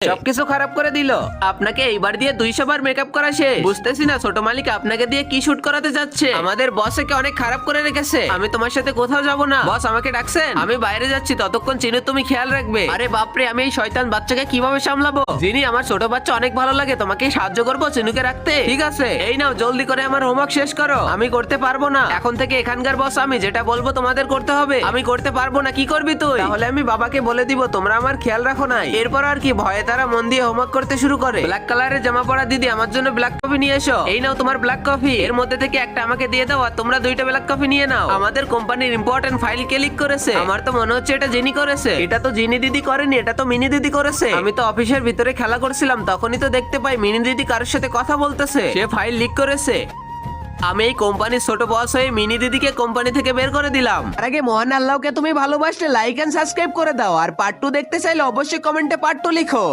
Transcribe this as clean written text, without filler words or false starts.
সবকিছু খারাপ করে দিল। আপনাকে এইবার দিয়ে 200 বার মেকআপ করা শেষ। বুঝতেছি না ছোট মালিক আপনাকে দিয়ে কি শুট করাতে যাচ্ছে। আমাদের বস একে অনেক খারাপ করে রেখেছে। আমি তোমার সাথে কোথাও যাব না। বস আমাকে ডাকছেন, আমি বাইরে যাচ্ছি, ততক্ষণ চিনু তুমি খেয়াল রাখবে। আরে বাপরে, আমি এই শয়তান বাচ্চাকে কিভাবে সামলাবো? যিনি আমার ছোট বাচ্চা অনেক ভালো লাগে, তোমাকে সাহায্য করবো চিনুকে রাখতে। ঠিক আছে, এই নাও জলদি করে আমার হোমওয়ার্ক শেষ করো। আমি করতে পারবো না, এখন থেকে এখানকার বস আমি, যেটা বলবো তোমাদের করতে হবে। আমি করতে পারবো না, কি করবি তুই? তাহলে আমি বাবাকে বলে দিব তোমরা আমার খেয়াল রাখো নাই। এরপর আর কি, ভয়ে তারা মন দিয়ে হোমওয়ার্ক করতে শুরু করে। ব্ল্যাক কালারের জামা পরা দিদি, আমার জন্য ব্ল্যাক কফি নিয়ে এসো। এই নাও তোমার ব্ল্যাক কফি, এর মধ্যে থেকে একটা আমাকে দিয়ে দাও আর তোমরা 2টা ব্ল্যাক কফি নিয়ে নাও। আমাদের কোম্পানির ইম্পর্টেন্ট ফাইল কে লিক করেছে? আমার তো মনে হচ্ছে এটা জিনি করেছে। এটা তো জিনি দিদি করেনি, এটা তো মিনি দিদি করেছে। আমি তো অফিসের ভিতরে খেলা করছিলাম, তখনই তো দেখতে পাই মিনি দিদি কারোর সাথে কথা বলতেছে। সে ফাইল লিক করেছে। আমি এই কোম্পানির ছোট বস হয়ে মিনি দিদিকে কোম্পানি থেকে বের করে দিলাম। আর আগে মহান আল্লাহকে তুমি ভালোবাসলে লাইক এন্ড সাবস্ক্রাইব করে দাও। আর পার্ট 2 দেখতে চাইলে অবশ্যই কমেন্টে পার্ট 2 লিখো।